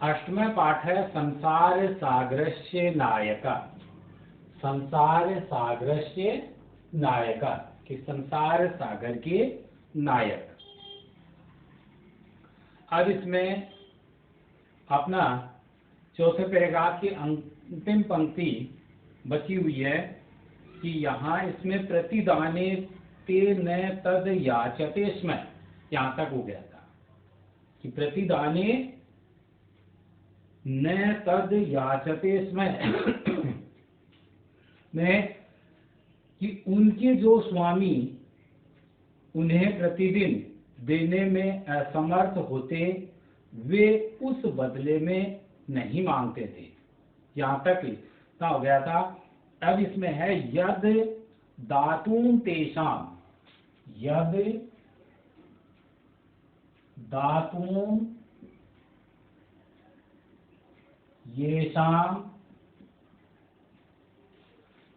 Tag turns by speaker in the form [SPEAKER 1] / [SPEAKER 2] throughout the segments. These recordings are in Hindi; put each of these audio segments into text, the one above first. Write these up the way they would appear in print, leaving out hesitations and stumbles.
[SPEAKER 1] अष्टमे पाठ है संसार सागरस्य नायक। संसार सागरस्य नायक कि संसार सागर के नायक। अब इसमें अपना चौथे पैराग्राफ की अंतिम पंक्ति बची हुई है कि यहाँ इसमें प्रतिदाने ते न तद याचते स्म, यहाँ तक हो गया था कि प्रतिदाने न तद याचते स्म में कि उनके जो स्वामी उन्हें प्रतिदिन देने में असमर्थ होते, वे उस बदले में नहीं मांगते थे। यहाँ तक इतना हो गया था। अब इसमें है यद दातुम तेषाम, यद दातुम येषाम,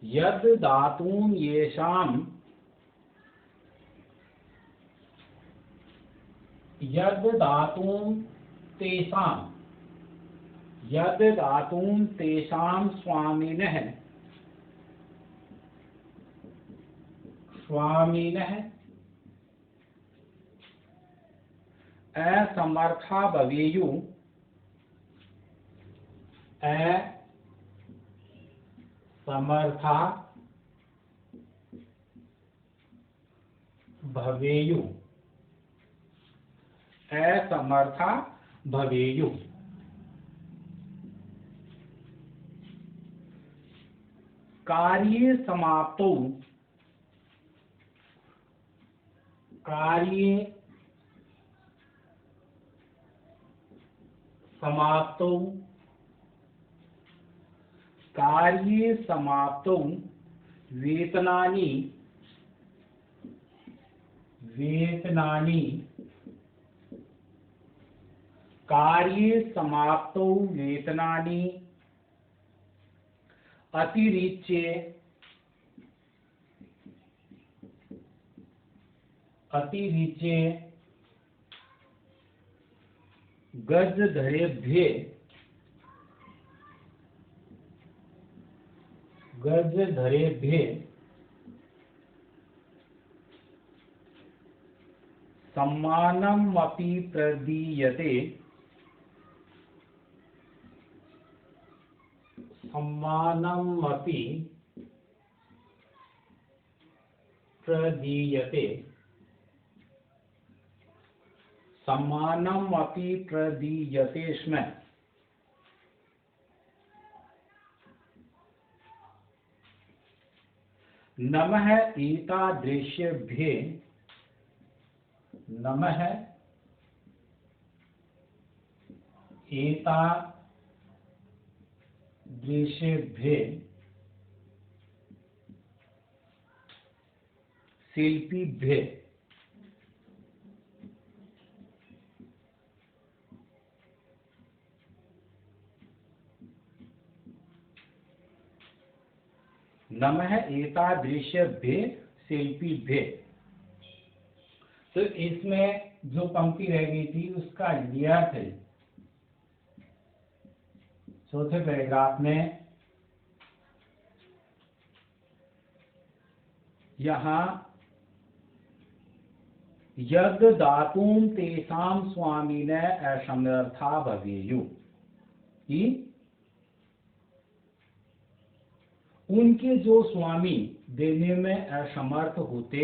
[SPEAKER 1] यद दातुम येषाम, यद दातुम तेषाम, यद दातुम तेषाम स्वामिनः, स्वामिनः असमर्था भवेयुः, असमर्था भवेयुः, असमर्था भवेयुः। कार्ये समाप्तौ, कार्ये समाप्तौ, कार्ये समाप्तौ वेतनानि, वेतनानि, कार्ये समाप्तौ वेतनानि अतिरिच्य, अतिरिच्य गजधरेभ्यः, गजधरेभ्यः सम्मानमपि प्रदीयते, सम्मानमपि प्रदीयते, सम्मानमपि प्रदीयते स्म। नमः एतादृशेभ्यः, नमः एतादृशेभ्यः शिल्पीभ्यः, नमः एतादृशेभ्यः शिल्पीभ्यः। तो इसमें जो पंक्ति रह गई थी उसका यह अर्थ है चौथे पैराग्राफ में, यहाँ यद दातुम तेषाम स्वामिनः असमर्था भवेयुः, कि उनके जो स्वामी देने में असमर्थ होते,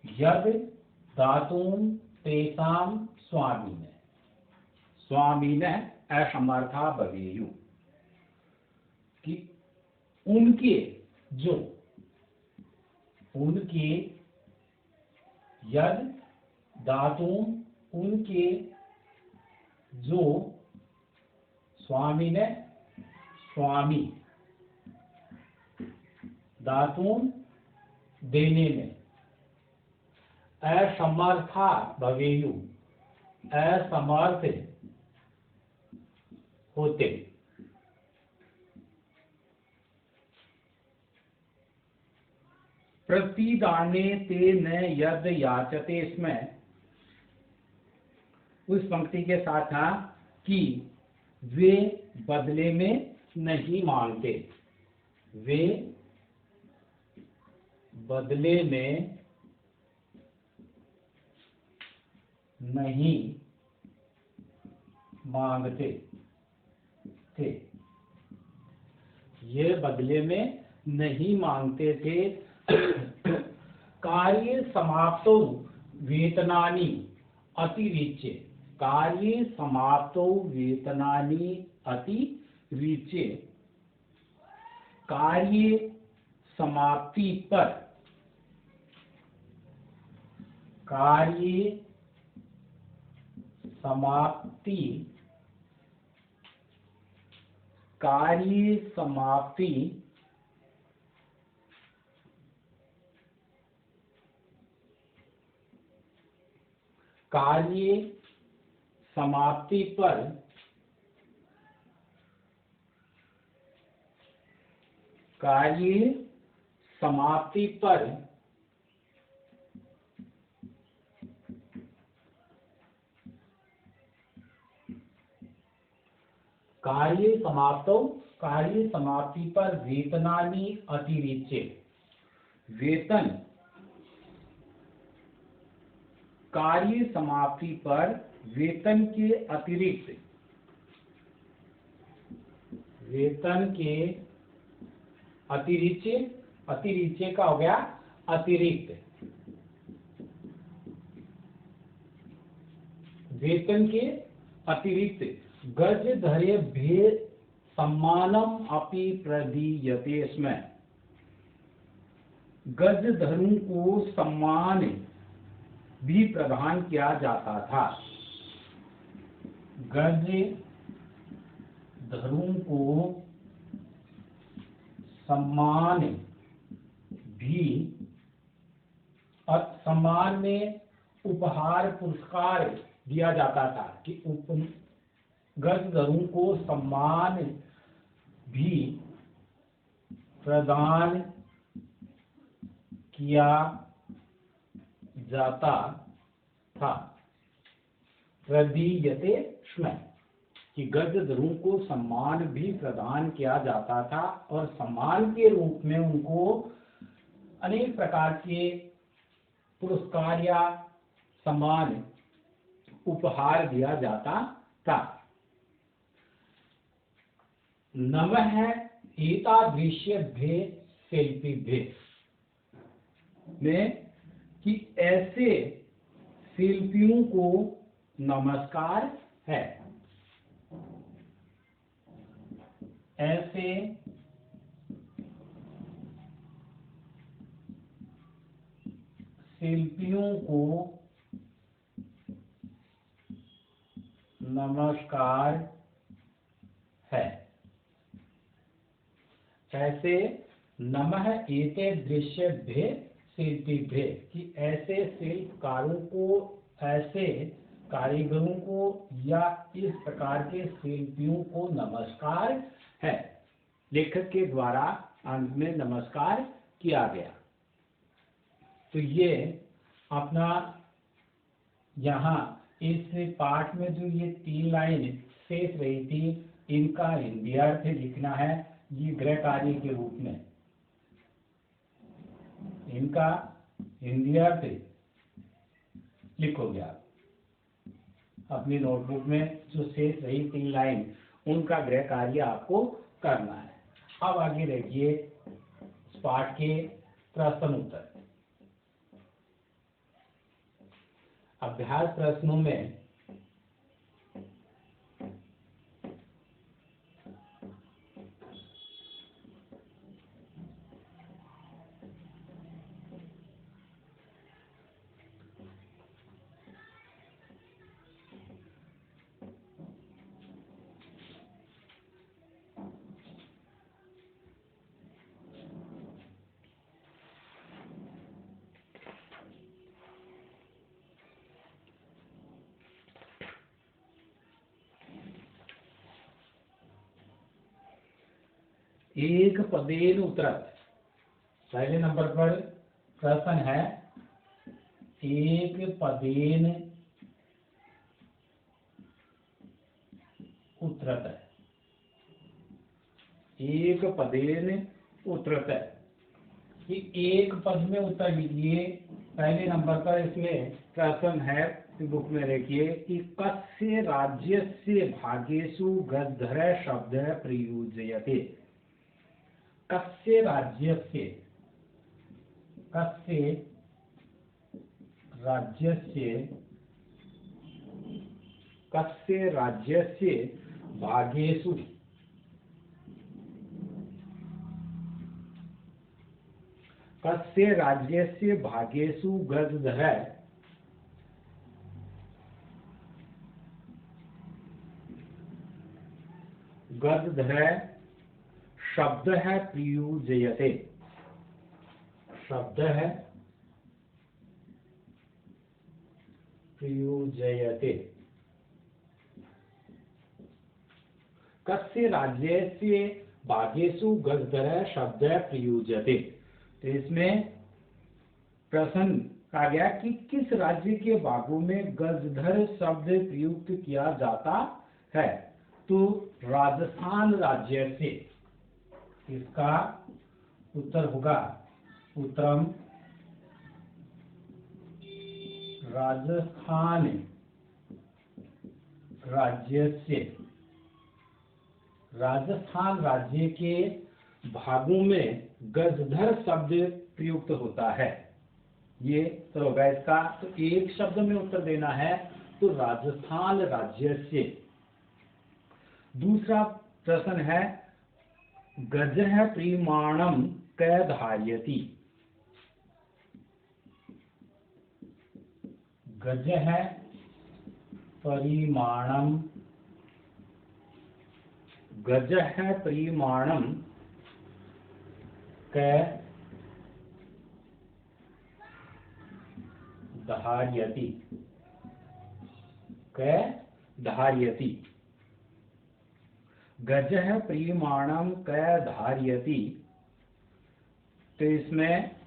[SPEAKER 1] यद दातुम तेषाम स्वामिनः, स्वामिनः असमर्था भवेयुः, कि उनके जो, उनके यद दातुम उनके जो स्वामिनः, स्वामी दातुम देने में असमर्था भवेयुः, असमर्थ होते, प्रतिदाने ते न यद याचते, इसमें उस पंक्ति के साथ था कि वे बदले में नहीं मांगते, वे बदले में नहीं मांगते थे, ये बदले में नहीं मांगते थे। कार्य समाप्तो वेतनानि अतिरिच्य, कार्य समाप्तो वेतनानि अतिरिच्य, कार्य समाप्ति पर, कार्य समाप्ति, कार्य समाप्ति कार्य समाप्ति पर कार्य समाप्ति पर कार्य समाप्तो, कार्य समाप्ति पर वेतनानि अतिरिच्य, वेतन कार्य समाप्ति पर वेतन के अतिरिक्त, वेतन के अतिरिक्त, अतिरिक्त का हो गया अतिरिक्त, वेतन के अतिरिक्त गज धरे भे सम्मानम अपि प्रदीयते, इसमें गज धरों को सम्मान भी प्रदान किया जाता था, गज धरों को सम्मान भी, सम्मान में उपहार पुरस्कार दिया जाता था कि गजधरों को सम्मान भी प्रदान किया जाता था, प्रदीयते स्म, कि गजधरों को सम्मान भी प्रदान किया जाता था और सम्मान के रूप में उनको अनेक प्रकार के पुरस्कार या सम्मान उपहार दिया जाता था। नमः एतादृशेभ्ये शिल्पिभ्ये, में कि ऐसे शिल्पियों को नमस्कार है, ऐसे शिल्पियों को नमस्कार है, ऐसे नमः एते दृश्यभ्ये शिल्पिभ्ये, कि ऐसे शिल्पकारों को, ऐसे कारीगरों को या इस प्रकार के शिल्पियों को नमस्कार है। लेखक के द्वारा अंत में नमस्कार किया गया। तो ये अपना यहाँ इस पाठ में जो ये 3 लाइन शेष रही थी, इनका हिंदी अर्थ लिखना है, ये गृह कार्य के रूप में, इनका हिंदी अर्थ लिखोगे आप अपनी नोटबुक में। जो शेष रही 3 लाइन, उनका गृह कार्य आपको करना है। अब आगे देखिए इस पाठ के प्रश्न उत्तर। अभ्यास प्रश्नों में एक पदेन उत्तरत्, पहले नंबर पर प्रश्न है एक पदेन उत्तरत, एक पदेन उत्तरत कि एक पद में उत्तर लिखिए। पहले नंबर पर इसमें प्रश्न है, बुक में देखिए कि कस्य राज्यस्य भागेषु गजधर शब्द प्रयुज्यते। कस्य राज्यस्य, कस्य राज्यस्य, कस्य राज्यस्य भागेषु, कस्य राज्यस्य भागेषु गजधर गजधर शब्द है प्रयुज्यते, शब्द है प्रयुज्यते। कस्य राज्यस्य भागेषु गजधर शब्द प्रयुज्यते। तो इसमें प्रश्न कहा गया कि किस राज्य के भागों में गजधर शब्द प्रयुक्त किया जाता है। तो राजस्थान राज्य से इसका उत्तर होगा उत्तरम राजस्थान राज्य से, राजस्थान राज्य के भागों में गजधर शब्द प्रयुक्त होता है। ये तो होगा इसका। तो एक शब्द में उत्तर देना है तो राजस्थान राज्य से। दूसरा प्रश्न है गजः परिमाणम कै धार्यति। गजः परिमाणम, गजः परिमाणम कै धार्यति, कै धार्यति। गजः परिमाणम कै धार्यति। तो इसमें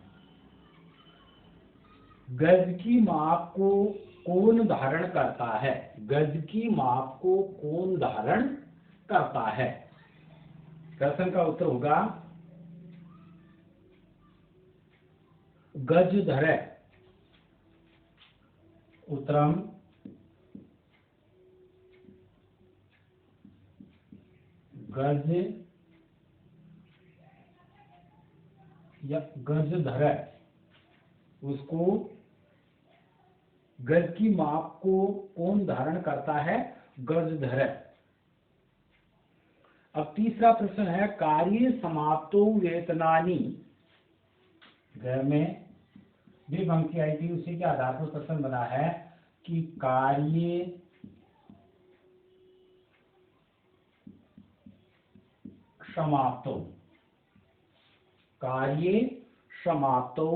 [SPEAKER 1] गज की माप को कौन धारण करता है, गज की माप को कौन धारण करता है। प्रश्न का उत्तर होगा गजधर। उत्तरम गज या गजधर, उसको गज की माप को कौन धारण करता है, गजधर। अब तीसरा प्रश्न है कार्य समाप्तो वेतनानि। घर में भी पंक्ति आई थी, उसी के आधार पर प्रश्न बना है कि कार्य समाप्तो, कार्य समाप्तो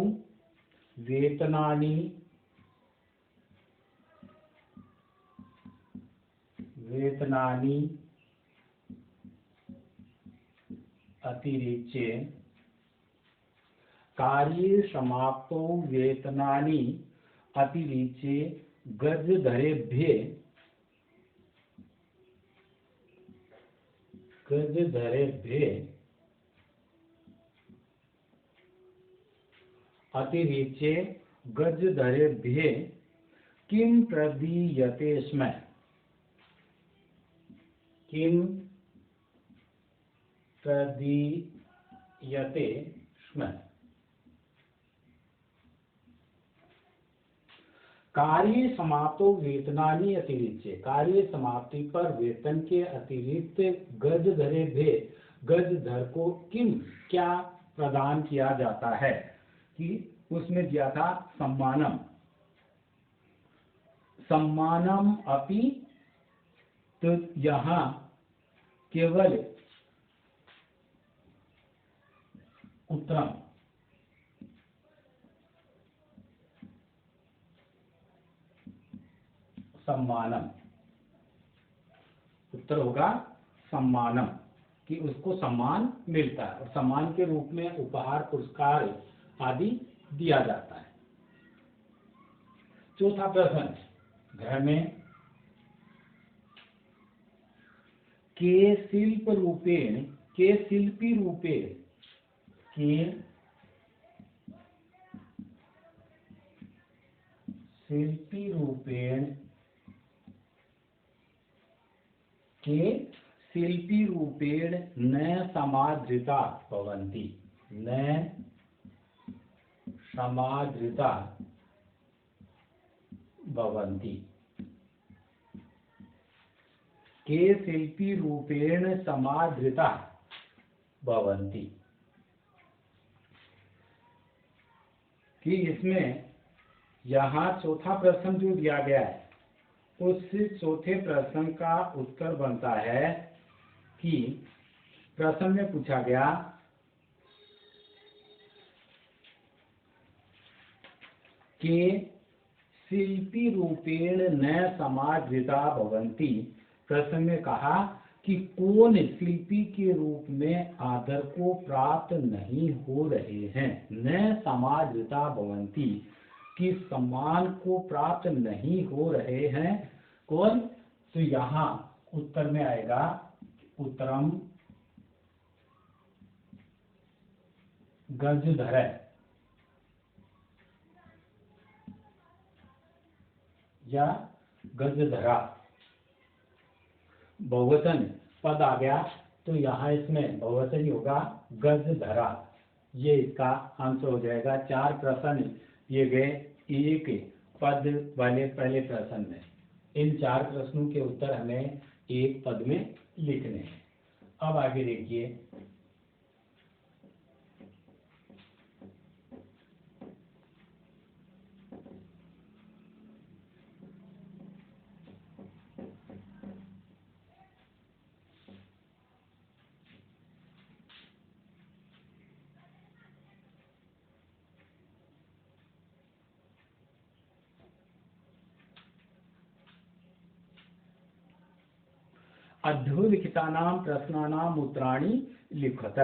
[SPEAKER 1] वेतनानि, वेतनानि अतिरिच्य, कार्य समाप्तो वेतनानि अतिरिच्य गजधरेभ्यः, गजधरेभ्यः अतिरिच्य गजधरेभ्यः किम प्रदीयते स्म, किम प्रदीयते स्म। कार्य समाप्तो वेतनानि अतिरिच्य, कार्य समाप्ति पर वेतन के अतिरिक्त गजधरेभ्यः, गजधर को किम क्या प्रदान किया जाता है। कि उसमें दिया था सम्मानम, सम्मानम अपि। तो यहाँ केवल उत्तरम सम्मानम, उत्तर होगा सम्मानम कि उसको सम्मान मिलता है और सम्मान के रूप में उपहार पुरस्कार आदि दिया जाता है। चौथा प्रश्न, घर में के शिल्पी रूपेण न समादृता भवन्ति। के शिल्पी रूपेण समादृता भवन्ति, कि इसमें यहाँ चौथा प्रश्न जो दिया गया है उस चौथे प्रश्न का उत्तर बनता है कि प्रश्न में पूछा गया कि शिल्पी रूपेण न समादृता भवन्ति। प्रश्न में कहा कि कौन शिल्पी के रूप में आदर को प्राप्त नहीं हो रहे हैं। न समादृता भवन्ति, कि सम्मान को प्राप्त नहीं हो रहे हैं। कौन? तो यहाँ उत्तर में आएगा उत्तरम गजधर या गजधरा। बहुवचन पद आ गया तो यहाँ इसमें बहुवचन ही होगा गजधरा। ये इसका आंसर हो जाएगा। 4 प्रश्न ये गए एक पद वाले पहले प्रश्न में। इन 4 प्रश्नों के उत्तर हमें एक पद में लिखने हैं। अब आगे देखिए, अधोलिखितानां प्रश्नानां उत्तराणि लिखत।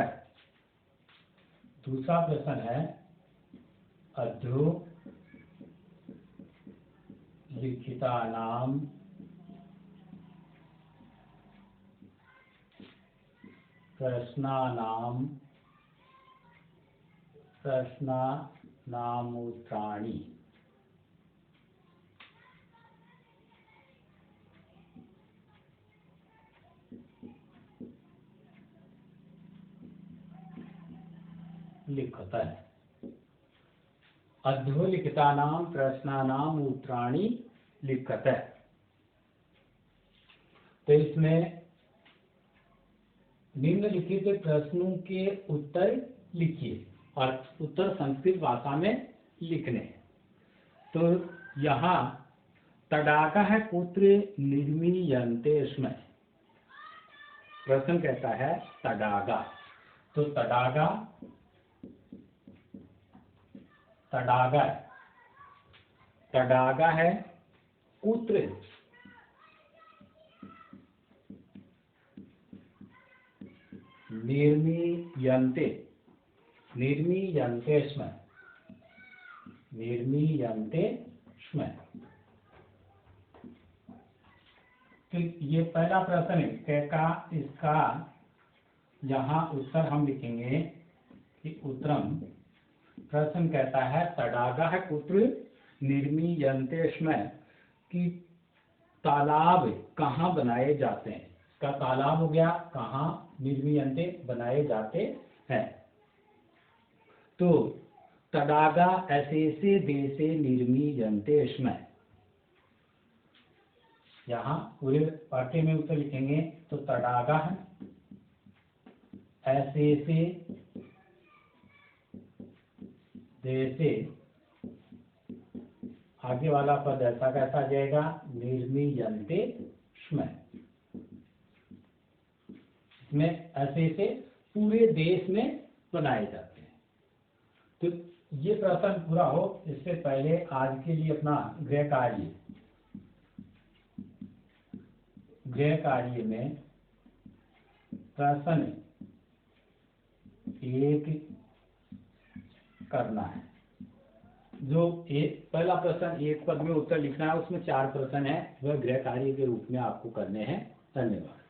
[SPEAKER 1] दूसरा प्रश्न है अधोलिखितानां प्रश्नानां उत्तराणि। लिखत है। अधोलिखितानां प्रश्नानां उत्तराणि लिखत है। तो इसमें निम्नलिखित प्रश्नों के उत्तर लिखिए और उत्तर संस्कृत भाषा में लिखने। तो यहाँ तडागः कुत्र निर्मीयन्ते स्म। प्रश्न कहता है तडागा। तो तडागा है कुत्र निर्मीयन्ते स्म। तो ये पहला प्रश्न है का, इसका यहाँ उत्तर हम लिखेंगे कि उत्तरम। प्रश्न कहता है तडागः कुत्र निर्मीयन्ते स्म, कि तालाब कहाँ बनाए जाते हैं। का तालाब हो गया कहाँ, निर्मीयन्ते बनाए जाते हैं। तो तडागा ऐसे देशे निर्मीयन्ते स्म। यहाँ पूरे वाक्य में उत्तर लिखेंगे तो तडागा ऐसे देशे, आगे वाला पद ऐसा कैसा आ जाएगा, निर्मीयन्ते स्म। इसमें ऐसे पूरे देश में बनाए जाते हैं। तो ये प्रश्न पूरा हो इससे पहले आज के लिए अपना गृह कार्य में प्रश्न 1 करना है। जो पहला प्रश्न एक पद में उत्तर लिखना है, उसमें 4 प्रश्न है, वह गृह कार्य के रूप में आपको करने हैं। धन्यवाद।